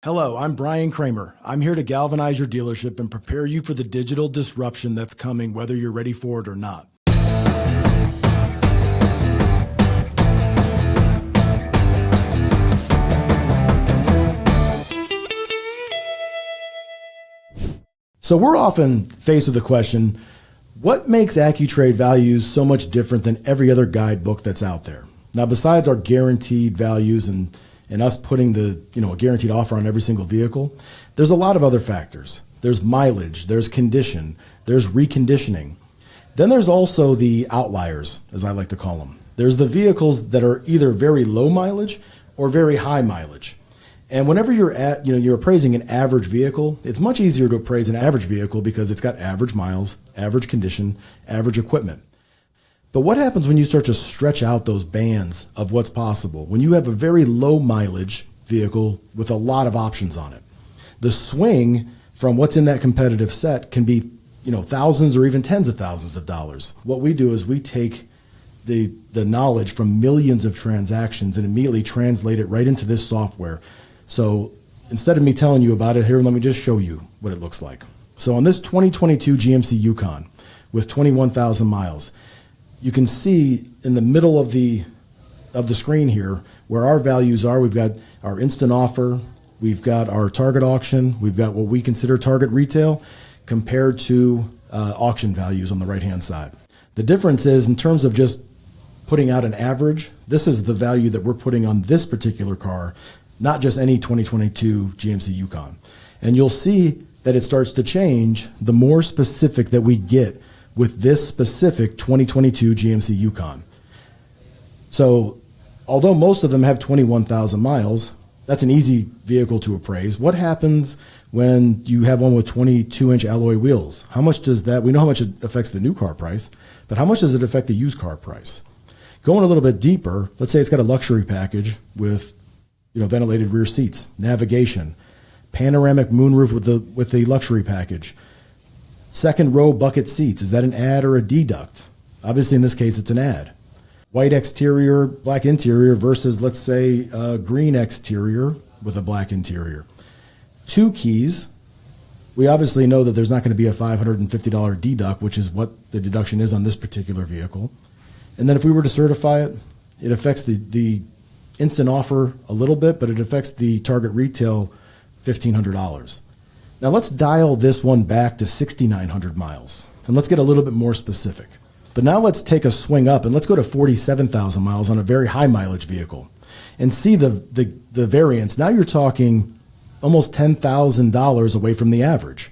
Hello, I'm Brian Kramer. I'm here to galvanize your dealership and prepare you for the digital disruption that's coming, whether you're ready for it or not. So we're often faced with the question, what makes AccuTrade values so much different than every other guidebook that's out there? Now, besides our guaranteed values and us putting a guaranteed offer on every single vehicle, there's a lot of other factors. There's mileage, there's condition, there's reconditioning. Then there's also the outliers, as I like to call them. There's the vehicles that are either very low mileage or very high mileage. And whenever you're appraising an average vehicle, it's much easier to appraise an average vehicle because it's got average miles, average condition, average equipment. But what happens when you start to stretch out those bands of what's possible? When you have a very low mileage vehicle with a lot of options on it, the swing from what's in that competitive set can be, thousands or even tens of thousands of dollars. What we do is we take the knowledge from millions of transactions and immediately translate it right into this software. So instead of me telling you about it here, let me just show you what it looks like. So on this 2022 GMC Yukon with 21,000 miles, you can see in the middle of the screen here where our values are. We've got our instant offer, we've got our target auction, we've got what we consider target retail compared to auction values on the right-hand side. The difference is in terms of just putting out an average, this is the value that we're putting on this particular car, not just any 2022 GMC Yukon. And you'll see that it starts to change the more specific that we get with this specific 2022 GMC Yukon. So although most of them have 21,000 miles, that's an easy vehicle to appraise. What happens when you have one with 22-inch alloy wheels? How much does that, we know how much it affects the new car price, but how much does it affect the used car price? Going a little bit deeper, let's say it's got a luxury package with ventilated rear seats, navigation, panoramic moonroof with the luxury package, second row bucket seats. Is that an add or a deduct? Obviously, in this case, it's an add. White exterior, black interior versus, let's say, a green exterior with a black interior. 2 keys. We obviously know that there's not going to be a $550 deduct, which is what the deduction is on this particular vehicle. And then if we were to certify it, it affects the instant offer a little bit, but it affects the target retail $1,500. Now let's dial this one back to 6,900 miles, and let's get a little bit more specific. But now let's take a swing up, and let's go to 47,000 miles on a very high mileage vehicle and see the variance. Now you're talking almost $10,000 away from the average.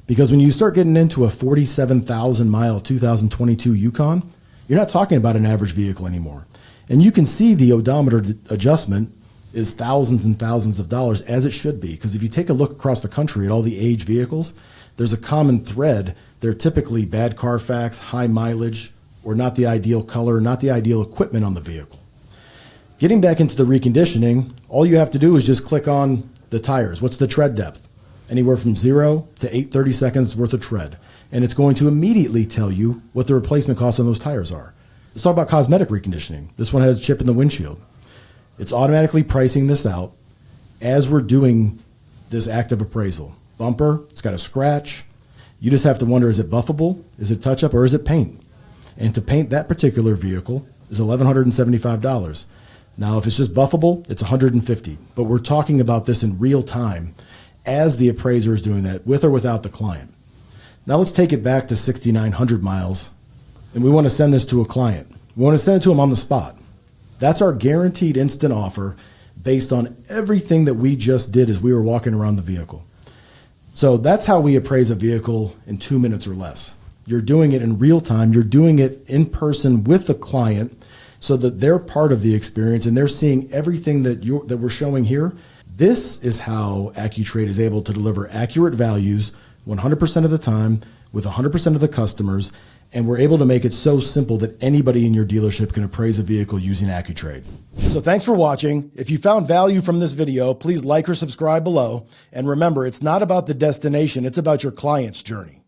Because when you start getting into a 47,000 mile 2022 Yukon, you're not talking about an average vehicle anymore. And you can see the odometer adjustment is thousands and thousands of dollars, as it should be. Because if you take a look across the country at all the age vehicles, there's a common thread. They're typically bad Carfax, high mileage, or not the ideal color, not the ideal equipment on the vehicle. Getting back into the reconditioning, all you have to do is just click on the tires. What's the tread depth? Anywhere from 0 to 830 seconds worth of tread. And it's going to immediately tell you what the replacement costs on those tires are. Let's talk about cosmetic reconditioning. This one has a chip in the windshield. It's automatically pricing this out as we're doing this active appraisal. Bumper, it's got a scratch. You just have to wonder, is it buffable? Is it touch-up, or is it paint? And to paint that particular vehicle is $1,175. Now, if it's just buffable, it's $150. But we're talking about this in real time as the appraiser is doing that, with or without the client. Now let's take it back to 6,900 miles, and we want to send this to a client. We want to send it to them on the spot. That's our guaranteed instant offer based on everything that we just did as we were walking around the vehicle. So that's how we appraise a vehicle in 2 minutes or less. You're doing it in real time. You're doing it in person with the client so that they're part of the experience and they're seeing everything that we're showing here. This is how AccuTrade is able to deliver accurate values 100% of the time with 100% of the customers. And we're able to make it so simple that anybody in your dealership can appraise a vehicle using AccuTrade. So thanks for watching. If you found value from this video, please like or subscribe below. And remember, it's not about the destination, it's about your client's journey.